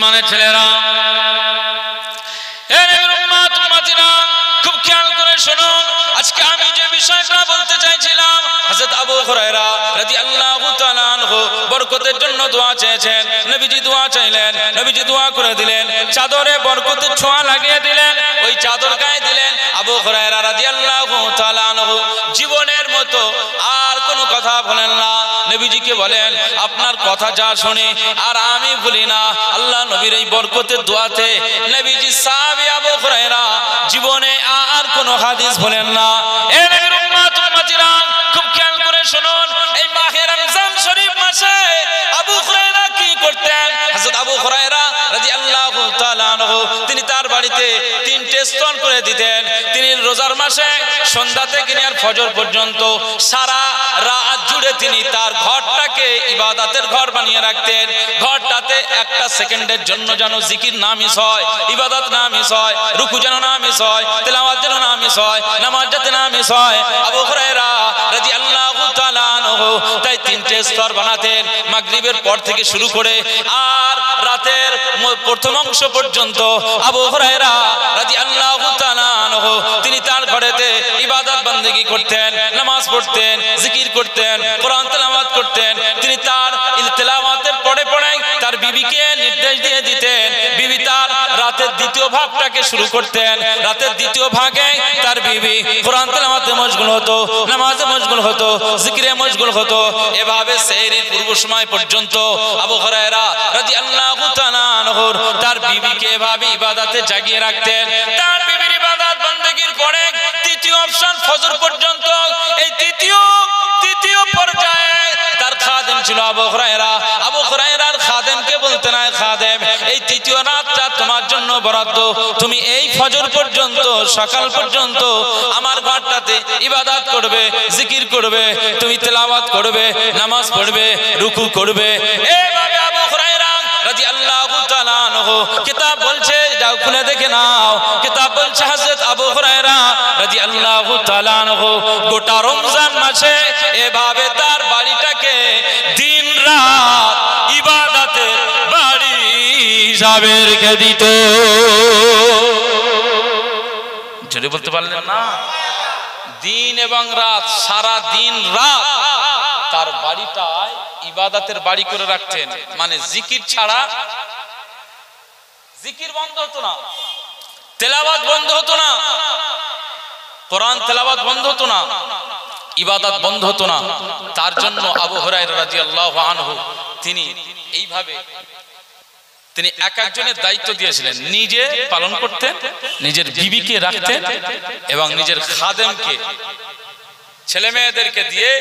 মানে ছেলেরা খুব খেয়াল করে শুনুন। আজকে আমি যে বিষয়টা বলতে চাইছিলাম, হযরত আবু হুরায়রা রাদিয়াল্লাহু তাআলা আনহু বরকতের জন্য দোয়া চেয়েছেন। নবীজি দোয়া চাইলেন, নবীজি দোয়া করে দিলেন, চাদরে বরকতের ছোঁয়া লাগিয়ে দিলেন, ওই চাদর গায়ে দিলেন। আবু হুরায়রা রাদিয়াল্লাহু তাআলা আনহু জীবনের মতো আর কোনো কথা বলেন না। নবীজিকে বলেন, আপনার কথা যা শুনি আর আমি ভুলি না। আল্লাহ নবীর এই বরকতের দোয়াতে নবীজি সাহাবী আবু হুরায়রা জীবনে আর কোনো হাদিস বলেন না। এ নবীর উম্মত উম্মতিরা খুব খেয়াল করে শুনুন। এই মাহে রমজান শরীফ মাসে আবু হুরায়রা কি করতেন? হযরত আবু হুরায়রা রাদিয়াল্লাহু তাআলা আনহু তিনি তার বাড়িতে 3টে স্তন করে দিতেন। তিনি রোজার মাসে সন্ধ্যা থেকে নিয়ে ফজর পর্যন্ত সারা রাত জুড়ে তিনি তার ঘরটাকে ইবাদতের ঘর বানিয়ে রাখতেন। ঘরটাতে একটা সেকেন্ডের জন্য যেন জিকির না মিস হয়, ইবাদত না মিস হয়, রুকু যেন না মিস হয়, তেলাওয়াত যেন না মিস হয়, নামাজ যাতে না মিস হয়। আবু হুরায়রা রাদিয়াল্লাহু তাআলা আনহু তাই 3টে স্তর বানাতেন, মাগরিবের পর থেকে শুরু করে আর রাতের প্রথম অংশ পর্যন্ত আবু হুরায়রা রাদিয়াল্লাহু তাআলা আনহু তিনি তার ঘরেতে ইবাদত বন্দেগী করতেন, নামাজ পড়তেন, জিকির করতেন, কোরআন তেলাওয়াত করতেন। তিনি তার তেলাওয়াতের পড়ে পড়ে তার বিবিকে নির্দেশ দিয়ে দিতেন। বিবি তার রাতের দ্বিতীয় ভাগটাকে শুরু করতেন। রাতের দ্বিতীয় ভাগে তার বিবি কোরআন তেলাওয়াতে মশগুল হতো, নামাজে মশগুল হতো, জিকিরে মশগুল হতো। এভাবে সেহরির পূর্ব সময় পর্যন্ত আবু হুরায়রা রাদিয়াল্লাহু তাআলা আনহু তার বিবিকে এভাবে ইবাদতে জাগিয়ে রাখতেন। তার বিবির ইবাদত বন্দেগীর পরে তৃতীয় অপশন ফজর পর্যন্ত, এই তৃতীয় পর্যায়ে তার খাদেম ছিল আবু হুরায়রা। আবু হুরায়রার খাদেমকে বলতেন, আয় খাদেম, এই তৃতীয় রাতটা তোমার জন্য বরাদ্দ। তুমি এই ফজর পর্যন্ত, সকাল পর্যন্ত আমার ঘরটাতে ইবাদত করবে, জিকির করবে, তুমি তেলাওয়াত করবে, নামাজ পড়বে, রুকু করবে। এইভাবে আবু হুরায়রা রাদিয়াল্লাহু তাআলা আনহু কিতাব বলছে, যাও খুলে দেখে নাও, কিতাব বলছে হযরত আবু হুরায়রা রাদিয়াল্লাহু তাআলা আনহু গোটা রমজান মাসে এভাবে তার বাড়িটাকে দিন রাত ইবাদতের বাড়ি হিসাবে রেখে দিত। জোরে বলতে পারলেন না? দিন এবং রাত, সারা দিন রাত তার বাড়িটায় ইবাদতের বাড়ি করে রাখতেন। মানে জিকির ছাড়া, জিকির বন্ধ হতো না, তেলাওয়াত বন্ধ হতো না, কোরআন তেলাওয়াত বন্ধ হতো না, ইবাদত বন্ধ হতো না। তার জন্য আবু হুরায়রা রাদিয়াল্লাহু আনহু তিনি এইভাবে তিনি এক একজনের দায়িত্ব দিয়েছিলেন, নিজে পালন করতেন, নিজের বিবিকে রাখতেন এবং নিজের খাদেমকে, ছেলে মেয়েদেরকে দিয়ে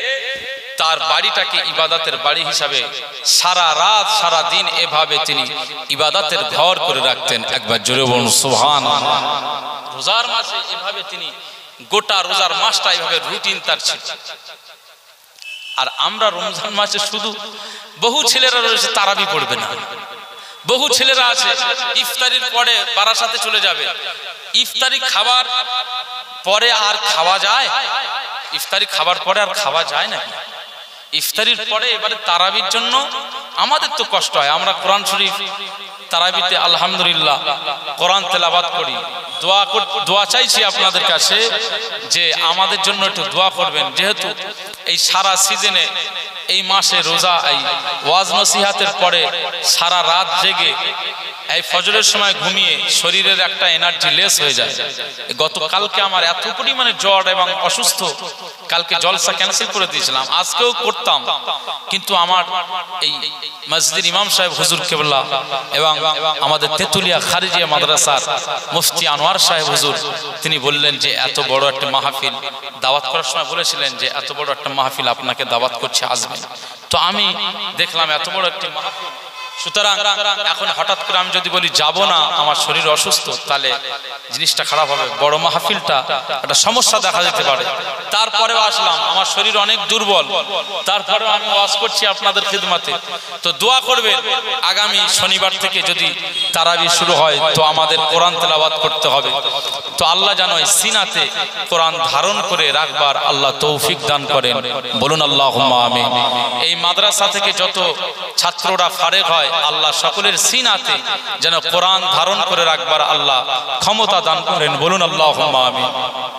তার বাড়িটাকে ইবাদতের বাড়ি হিসাবে সারা রাত সারা দিন এভাবে তিনি ইবাদতের ঘর করে রাখতেন। একবার জোরে বলুন সুবহানাল্লাহ। রোজার মাসে এভাবে তিনি গোটা রোজার মাসটা এভাবে রুটিন তার ছিল। আর আমরা রমজান মাসে শুধু বহু ছেলেরা রয়েছে তারাবি পড়বে না, বহু ছেলেরা আছে ইফতারির পরে বারাসাতে চলে যাবে। ইফতারি খাবার পরে আর খাওয়া যায়? ইফতারি খাবার পরে আর খাওয়া যায় না? ইফতারির পরে এবারে তারাবির জন্য আমাদের তো কষ্ট হয়। আমরা কোরআন শরীফ তারাবিতে আলহামদুলিল্লাহ কোরআন তেলাওয়াত করি, দোয়া চাইছি আপনাদের কাছে যে আমাদের জন্য একটু দোয়া করবেন। যেহেতু এই সারা সিজনে এই মাসে রোজা, এই ওয়াজ নসিহাতের পরে সারা রাত জেগে এই ফজরের সময় ঘুমিয়ে শরীরের একটা এনার্জি লেস হয়ে যায়। গতকালকে আমার এত পরিমাণে জ্বর এবং অসুস্থ, কালকে জলসা ক্যান্সেল করে দিয়েছিলাম, আজকেও করতাম, কিন্তু আমার এই মসজিদের ইমাম সাহেব হুজুর কেবলা এবং আমাদের তেতুলিয়া খারিজিয়া মাদ্রাসার মুফতি আনোয়ার সাহেব হুজুর তিনি বললেন যে এত বড় একটা মাহফিল দাওয়াত করার সময় বলেছিলেন যে এত বড় একটা মাহফিল আপনাকে দাওয়াত করছে, আসবেন। তো আমি দেখলাম এত বড় একটা মাহফিল, সুতরাং এখন হঠাৎ করে আমি যদি বলি যাব না, আমার শরীর অসুস্থ, তাহলে জিনিসটা খারাপ হবে। বড় মাহফিলটা একটা সমস্যা দেখা যেতে পারে। তারপরেও আসলাম, আমার শরীর অনেক দুর্বল, তারপরেও আমি ওয়াজ করছি আপনাদের খিদমতে। তো দোয়া করবেন, আগামী শনিবার থেকে যদি তারাবি শুরু হয় তো আমাদের কোরআন তেলাওয়াত করতে হবে। তো আল্লাহ যেন এই সিনাতে কোরআন ধারণ করে রাখবার আল্লাহ তৌফিক দান করেন, বলুন আল্লাহুম্মা আমিন। এই মাদ্রাসা থেকে যত ছাত্ররা ফারেক হয় আল্লাহ সকলের সিনাতে যেন কোরআন ধারণ করে রাখবার আল্লাহ ক্ষমতা দান করেন। বলুন আল্লাহুম্মা আমিন।